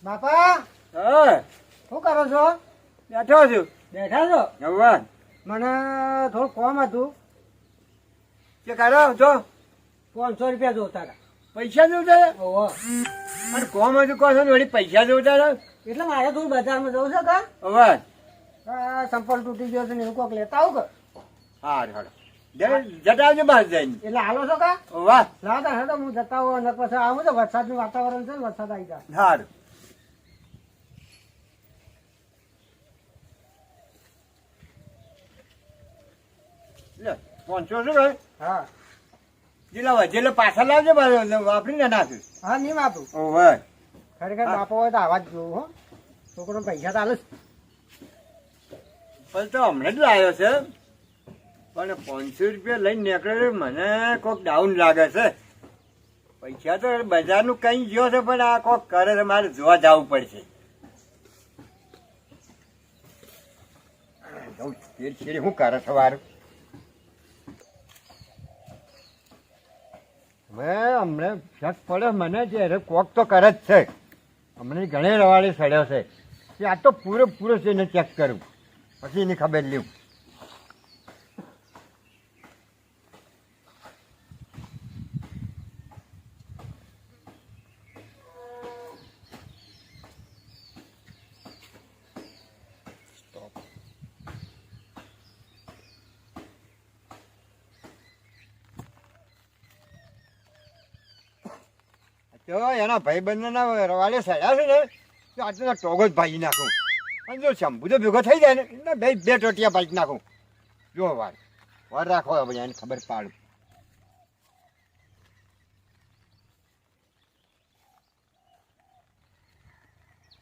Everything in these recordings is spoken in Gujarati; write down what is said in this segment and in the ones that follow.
બાપા હા શું કરો છો? બેઠો છું. બેઠા છો? હવે મને થોડું કોમ હતું. કે કરો જો 500 રૂપિયા જોતા હતા. પૈસા જોતા હતા? ઓહો. અને કોમ હતું કહો છો ને વળી પૈસા જોતા હતા? એટલે મારે થોડું બજારમાં જવું છે કા હવે સંપલ તૂટી ગયો છે ને એવું કોક લેતા આવું કે હાર હાર જતા આવજો બહાર જઈને. એટલે હાલો છો કા વાહ લાવતા હે તો હું જતા હોઉં અને પછી આવું તો વરસાદનું વાતાવરણ છે ને વરસાદ આવી જાય. હાર લે 500 શું ભાઈ? હા જેલા વધેલો પાછા લાવજો બાજુ વાપરીને નાખ્યું. હા નહીં વાપરું. ઓવે ખરેખર બાપો હોય તો આવા જ જોવું હો. છોકરો પૈસા તો હાલે જ. પણ તો હમણાં જ લાવ્યો છે પણ 500 રૂપિયા લઈને નીકળ્યો મને કોક ડાઉન લાગે છે. પૈસા તો બજારનું કઈ ગયો છે પણ આ કોક કરે છે મારે જોવા જવું પડશે. શું કરે છે વારું? હવે હમણાં શક પડે મને છે કોક તો કરે જ છે. હમણાં ઘણી રવાડે સડ્યો છે કે આ તો પૂરેપૂરો છે એને ચેક કરું પછી એની ખબર લેવું. તો એના ભાઈબંધના રવાડે સડ્યા છે ને તો આટલા ટોગો જ ભાજી નાખું. અને જો શંભુ તો ભેગો થઈ જાય ને એટલે બે ટોટિયા ભાજી નાખું. જો વાર રાખો હવે એને ખબર પાડું.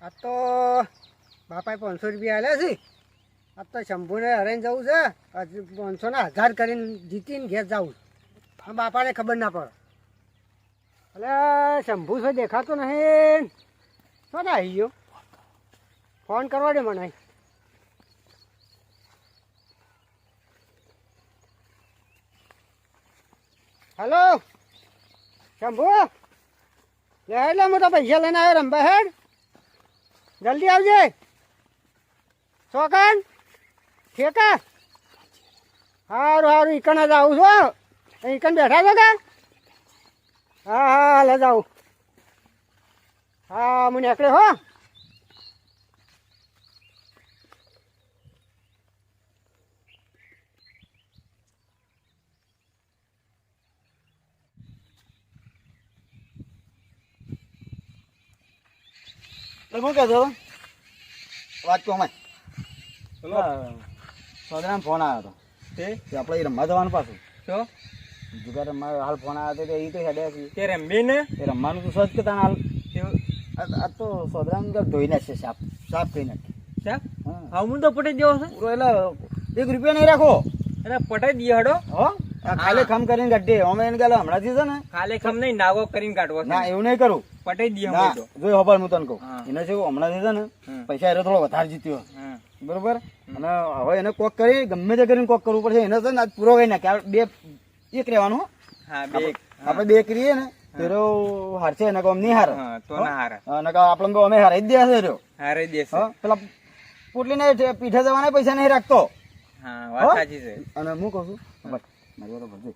આ તો બાપાએ 500 રૂપિયા આલ્યા છે. આ તો શંભુને હરાઈને જવું છે. 500 ના 1000 કરીને જીતીને ઘેર જવું. આ બાપાને ખબર ના પડે. એટલે શંભુ છે દેખાતો નહીં. શું આવી ગયો? ફોન કરવા દે મને. હેલો શંભુ લે એટલે હું તો પૈસા લઈને આવ્યો રંબા હેડ. જલ્દી આવજે. ચોકન ઠેકા સારું સારું ઈકણ જ આવું છું. ઈકણ બેઠા છો કે? હા હા લે જાઉં. હા હું નીકળે હો. શું કહેતો વાત કહો અમે સોદરામ ફોન આવ્યો હતો તે આપણે એ રમવા જવાનું પાછું તો જુગાર રમવા હાલ ફોન આવ્યો હતો કે એ તો હેડ્યા છે તે રમી ને એ રમવાનું તો સજ કે તને હાલ આ તો સોદરામ ધોઈ નાખશે સાફ સાફ કરી નાખે. હા હું તો પટાઈ દેવો છે પૂરો એટલે 1 રૂપિયા નહીં રાખો. એટલે પટાઈ દઈએ હડો. હો ખાલે ખમ કરીને કાઢીએ અમે એને ગાલો હમણાંથી છે ને ખાલે ખમ નહીં નાગો કરીને કાઢવો છે. ના એવું નહીં કરું. પટાઈ દઈએ ના જોઈ ખબર હું તને કહું હા. એને શું હમણાંથી છે ને પૈસા એને થોડો વધારે જીત્યો હા બરોબર. અને હવે એને કોક કરી ગમે તે કરીને કોક કરવું પડશે. એને છે ને આજ પૂરો કરી નાખે. બે એક રહેવાનું હો. હા બે આપણે બે કરીએ ને તેરો હારશે ને આમ નહીં હારે. હા તો ના હારે અને આપણે અમે હારાઈ જ દે છે હારે દેશે. પેલા પોટલીને પીઠે જવાના પૈસા નહીં રાખતો. હા વાત સાચી છે. અને હું કહું છું મારી વાત ભરજે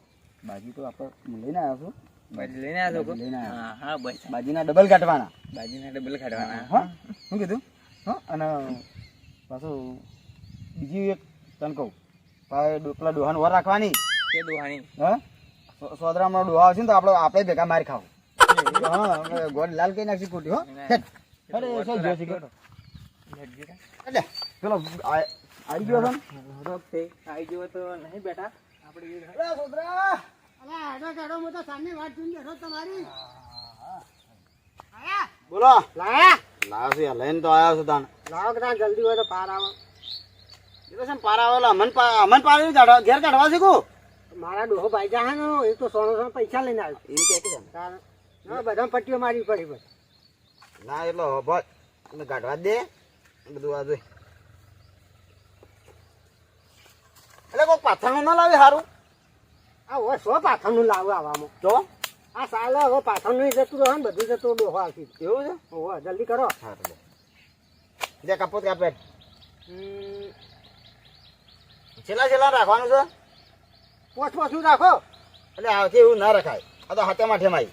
બાજી તો આપણે લઈને આવ્યા છું. બાજી લઈને આવ્યો છો? લઈને આવ્યો. હા હા બસ બાજીના ડબલ કાઢવાના. બાજીના ડબલ કાઢવાના. હા શું કીધું? હા અને પાછું બીજી એક તને કહું પેલા ડોહાને વાર રાખવાની. કે દોહાણી હા સોદરામાં ડોહા આવશે ને તો આપણે ભેગા માર ખાવ. હા ગોળ લાલ કઈ નાખી ખોટી હો. અરે શું જોઈ છે એટલે પેલો આવી ગયો છે ને આવી ગયો તો નહીં બેટા આપણે સોદરા બોલો લાયા લાવ્યો છું યાર લઈને તો આવ્યો છું તાણ. લાવો કે જલ્દી હોય તો પાર આવો. એ તો છે ને પાર આવેલો અમન પાડી ઘેર કાઢવા શીખું. મારા ડોહો ભાઈ જા ને એ તો સોનો પૈસા લઈને આવ્યો. એમ કે છે ના બધા પટ્ટીઓ મારી પડી બસ. ના એટલો બસ એટલે કાઢવા જ દે બધું આ જોઈ. એટલે કોઈ પાથરનું ના લાવે સારું. આ ઓ સો પાથરનું લાવું આવામાં. જો આ સાલે હવે પાછળનું જતું રહે ને બધું જતું ડોહો આવતી એવું છે ઓહો જલ્દી કરો હા તો લે કાપો કાપે છેલ્લા રાખવાનું છે પોછું રાખો એટલે આવતી એવું ના રખાય આ તો હાથે માથે માઈ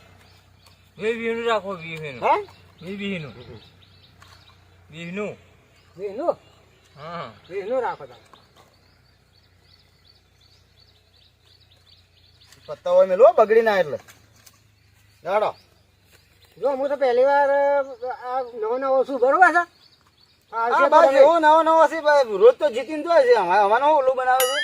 વીનું રાખો વીનું હા વીનું વેનું હા વેનું રાખો તમે પત્તા હોય મેલો બગડી ના એટલે જાડો જો હું તો પહેલી વાર આ નવો શું બરોબર છે હા બસ એવું નવો છે ભાઈ રોજ તો જીતીને જોય છે અમારે ઓલું બનાવે છે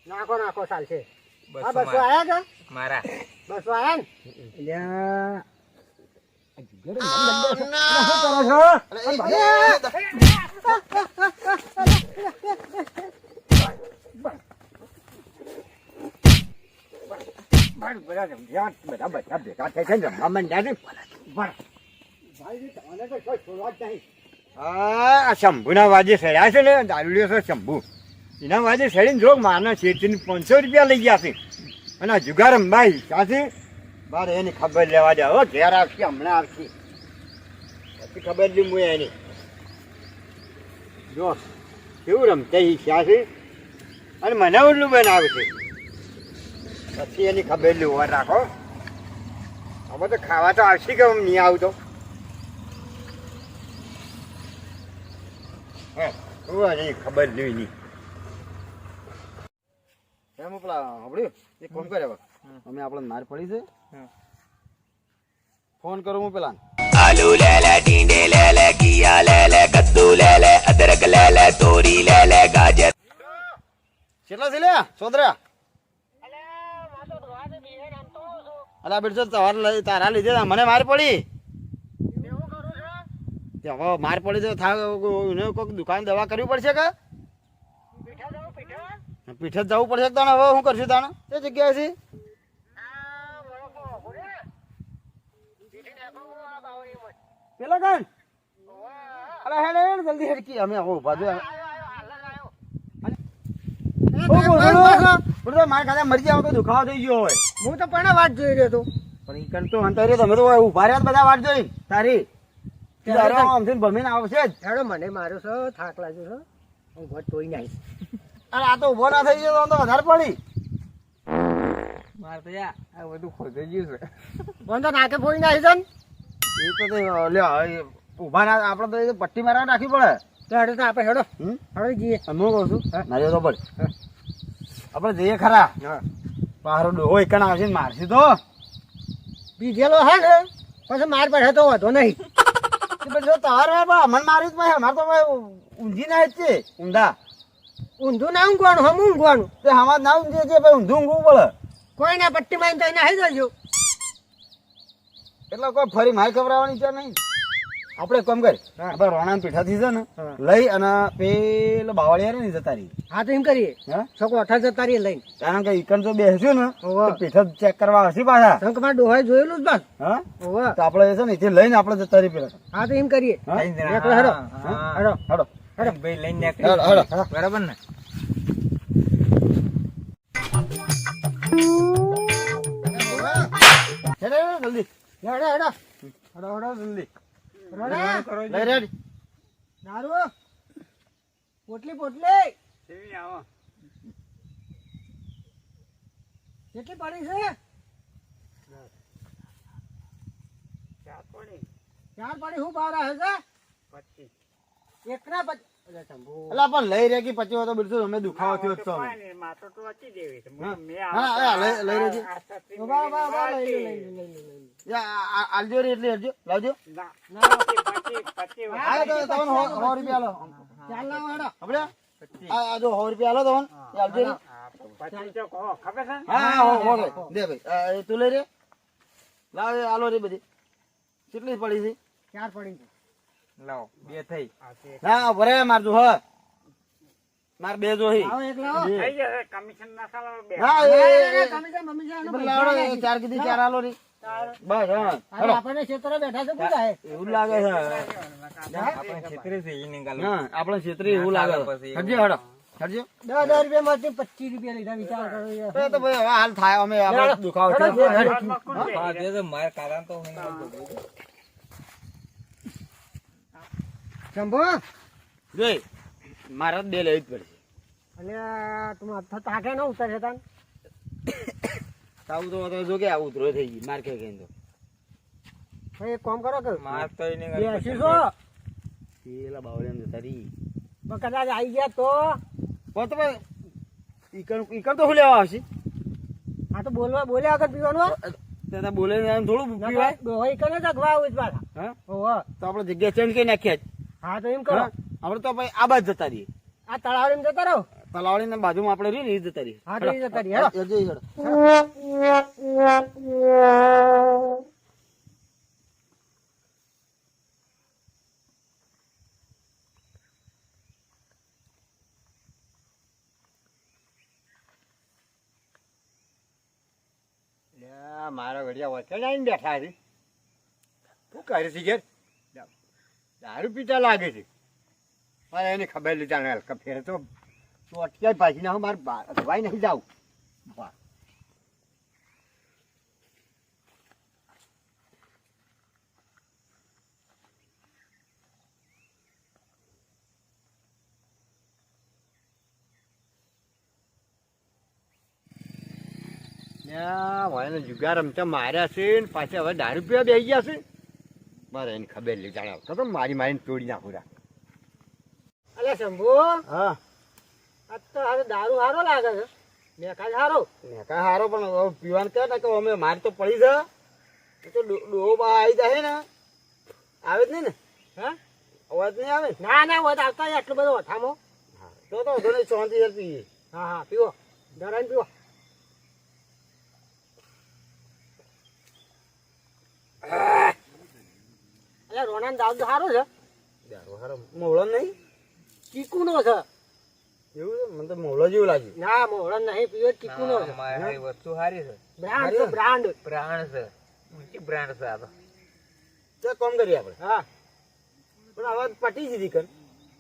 નાખો ચાલશે બસો હા બસો આયા કે મારા બસો આયા બધા ભેગા થઈ છે રમવા માંડ્યા છે આ શંભુના વાજે સડ્યા છે ને દારૂડિયો છે શંભુ એના વાજે સડીને જો માના શેઠીને 500 રૂપિયા લઈ ગયા છે અને આ જુગાર અંબાઈ ક્યાંથી બાર એની ખબર લેવા દે હવે ઘેર આવશે હમણાં આવશે પછી ખબર લી હું એની જો કેવું રમતા ક્યાં છે અને મને ઉલ્લું બનાવે છે પછી એની ખબર લી ઓર રાખો હવે તો ખાવા તો આવશે કે હું નહીં આવતો હે નહીં ખબર નહીં એમ પેલા સાંભળ્યું એક ફોન કરે હવે અમે આપણે માર પડી છે ફોન કરું હું પેલા आलू ले ले टींडे ले ले घिया ले ले कद्दू ले ले अदरक ले ले तोरी ले ले गाजर કેટલા છે લે સોદરા અલા બેટો તારા લીધે મને માર પડી હવે માર પડી તો કોઈક દુકાન દવા કરવી પડશે કે પીઠે જ જવું પડશે તને હવે શું કરશું તને તે જગ્યાએ છે પેલા કાન અલા હેડ હેડ જલ્દી હેડકી અમે આવો ઉભા જો માર ખાતે મરી જાવ તો દુખાવો થઈ ગયો હોય હું તો પણ વાટ જોઈ રહ્યો હતો પણ ઈ કરતો અંતરે તમે તો ઉભા રહ્યા બધા વાટ જોઈ તારી આમથી ભમીને આવશે જ હેડો મને માર્યો છે થાક લાગ્યો છે હું ઘર તોઈ નાખીશ અરે આ તો ઉભો ના થઈ ગયો તો વધારે પડી મારે તો યાર આ બધું ખોદાઈ ગયું છે કોણ તો નાકે ફોડી નાખી છે એ તો ઉભા ના આપડે તો પટ્ટી મારવા નાખવી પડે તો હેડો તો આપણે હેડો હેડો જઈએ હું કહું છું નારિયો તો પડે આપણે જઈએ ખરા પારો ડોહો એકણ આવશે ને મારશે તો બીજેલો હે ને પછી માર પડે તો વધો નહીં તારે મને મારી જ ભાઈ અમારે તો ઊંધી ના જ છે ઊંધા ઊંધું ના ઊંઘવાનું હમ ઊંઘવાનું તે હમાર ના ઊંઘે છે ભાઈ ઊંધું ઊંઘવું પડે કોઈ ના પટ્ટી મારીને તો નાહી જજો એટલે કોઈ ફરી મારી ખબરાવાની છે નહીં આપણે કોમ કરી આપણે રોણા પીઠાથી છે ને લઈ અને પેલો બાવળિયા ને જતા રહી હા તો એમ કરીએ હા છોકરો 18 જતા રહીએ લઈને કારણ કે ઈકણ તો બેસ્યું ને ઓવે. તો પીઠા ચેક કરવા આવશે પાછા કેમ કે મારા ડોહાએ જોયેલું જ બસ હા ઓવા તો આપણે છે ને એથી લઈને આપણે જતા રહી પેલા હા તો એમ કરીએ હા? એકલો હેડો હેડો હેડો ભાઈ લઈને હેડો હેડો બરાબર ને હેડો જલ્દી હેડો હેડો હેડો હેડો જલ્દી હેડો લઈ રેડી દારૂ પોટલી પોટલી કેટલી પડી છે ચાર પડી શું ભાવ રહે છે એકના એટલે શંભુ અલા પણ લઈ રે કે પછી તો બિલકુલ અમે દુખાવો થયો જ તો હા લઈ રેજી ઉભા ઉભા ઉભા લઈ લો, લઈ લો, લઈ લો, લઈ લો. આલજો રે એટલે હેડજો લાવજો ના, હા તો તમને 100 રૂપિયા લો ચાલ લાવો હેડો આપણે આ જો 100 રૂપિયા લો તમને એ આલજો રે હા હો દે ભાઈ તું લઈ રે લાવ એ આલો રે બધી કેટલી પડી છે ચાર પડી છે લાવો બે થઈ હા ભરે મારજો હ માર બે જોહી આવો એક લાવો હા ના, એ તમે જાઓ, મમ્મી જાઓ, એ લાવડો એ ચાર કીધી ચાર આલો રે બસ હા અરે આપણને ક્ષેત્રે બેઠા છે પૂછા હે એવું લાગે છે આપણે છેતરે છે એને ગાલ હા આપણે ક્ષેત્રે એવું લાગે છે હજી હડો હેડજો. 10 રૂપિયામાંથી 25 રૂપિયા લીધા વિચાર કરો યાર. તો તો ભાઈ હવે હાલ થાય અમે આપણે દુખાવો થયો. હેડ. હા, તે તો માર કારણ તો હું નહીં બોલું. શંભુ જોઈ મારે બે લેવી જ પડશે. અને તું હાથ તાકે ન ઉતરે તાન આવું તો જો કે આવું ઉતરો થઈ ગઈ માર કે કઈ તો ભાઈ એક કામ કરો કે માર તો એને બેસી છો પેલા બાવળિયા જતા રહી. પણ કદાચ આવી ગયા તો પણ તો ભાઈ ઈકણ તો શું લેવા આવશે? આ તો બોલ્યા વગર પીવાનું ત્યાં બોલે ને એમ થોડું પીવાય. હોય કને જગવા આવું જ પાછા હા ઓહો તો આપણે જગ્યા ચેન્જ કરી નાખ્યા જ. હા તો એમ કરો હા, આપણે તો ભાઈ આ બાજ જતા રહીએ. આ તળાવડીમાં જતા રહો તલાવડી ને બાજુમાં આપણે રહી ને એ જતા રહીએ. હા તો એ જતા રહી હેડો. હેડો, હેડો. લ્યા, મારા ઘડિયા વચ્ચે આવીને બેઠા છે. શું કરે છે ઘેર? દારૂ પીતા લાગે છે. મારે એની ખબર લીધા ને હલકા ફેર તો અત્યારે પાછી ના મારે ધોવાઈ નહીં જાવ. વાયને જુગાર રમતા માર્યા છે ને પાછા હવે દારૂ પીવા બેસી ગયા છે. મારે એની ખબર લઈ જાણ તો મારીને તોડી નાખું રા. અલે શંભુ હા આ તો હવે દારૂ સારો લાગે છે મેકાજ સારો મેં કાંઈ હારો પણ હવે પીવાનું કહે ને કે અમે મારી તો પડી છે એ તો ડોહો બા આવી જાય ને આવે જ નહીં ને હા અવાજ નહીં આવે ના ના વધ આવતા આટલો બધો વથામો તો વધુ નહીં શાંતિ પીએ. હા હા પીવો ધરાઈને પીવો અલે રોનાન દારૂ સારો છે દારૂ હારો મોહળો નહીં ચીકુનો છે એવું છે મને તો મોહળો જેવું લાગ્યું. ના મોહળન નહીં પીવો ચીકુનો છે મારી વસ્તુ સારી છે. બ્રાન્ડ છે બ્રાન્ડ બ્રાન્ડ છે. ઊંચી બ્રાન્ડ છે આ તો. ચાલ કામ કરીએ આપણે હા પણ હવે પટી દીધી કર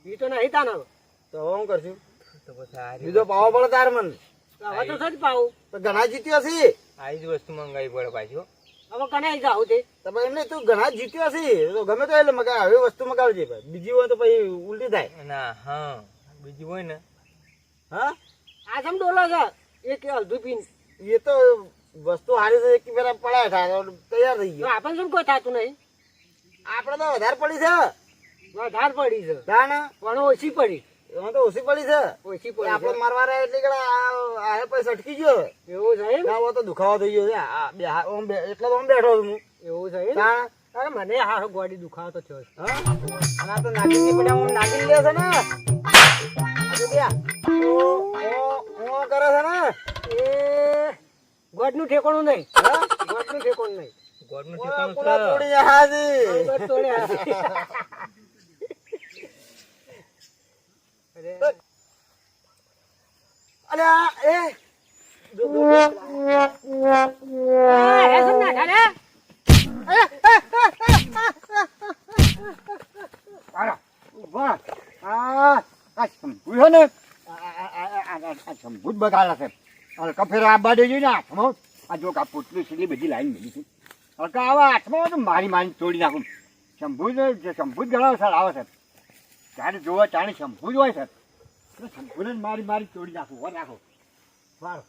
એ તો નહીં તાના તો હવે શું કરશું? તો પછી સારી બીજો પાવો પડે તાર મને હવે તો સજ પાવું તો ઘણા જીત્યો હશે. આવી જ વસ્તુ મંગાવી પડે પાછી હો. હવે કને જાવ તે તો ભાઈ એમને તું ઘણા જીત્યો હશે તો ગમે તો એટલે મગા હવે વસ્તુ મગાવજે ભાઈ બીજી હોય તો પછી ઉલટી થાય. ના હા બીજી હોય ને હા આ સમ ડોલો છે એક અડધું પીન એ તો વસ્તુ હારી છે એક પેલા પડ્યા થાય તો તૈયાર થઈ તો ગયો. આપણને શું કોઈ થતું નહીં આપણે તો વધારે પડી છે વધારે પડી છે જાણ પણ ઓછી પડી એમાં તો ઓછી પડી છે. ઓછી એ પડી આપણે છે. મારવા રહ્યા એટલે કે આ પૈસા અટકી ગયો. એવું છે એમ? ના હોય તો દુખાવો થઈ ગયો છે આ બે એટલે તો આમ બેઠો છું હું. એવું છે એમ? જાણ અરે મને હારો ગોડી દુખાવો તો થયો છે. હા અને આ તો નાગીની પડ્યા આમ નાગીને લે છે ને આ તો બે ઓ કરે છે ને એ ગોડનું ઠેકોણું નહીં હા ગોડનું ઠેકોણું નહીં ગોળનું ઓલા ઠેકાણું પૂરા છે. તોડી રહ્યા છે. ગોડ તોડ્યા. અરે અલ્યા એ હે સમ ના થાને ઉભા. આ શંભુ છે ને આ શંભુ જ બગાડે છે. હલકા ફેર આ બાજુ જોઈ ને હાથમાં આ જો આ પોટલી સીલી બધી લાઈન મળી છે. હલકા આવા હાથમાં હોય તો મારી તોડી નાખું. શંભુ જ ગણાવે સર આવે છે ત્યારે જોવા ચાણે શંભુ જ હોય સર શંભુને મારી તોડી નાખું હો રાખો. વાળો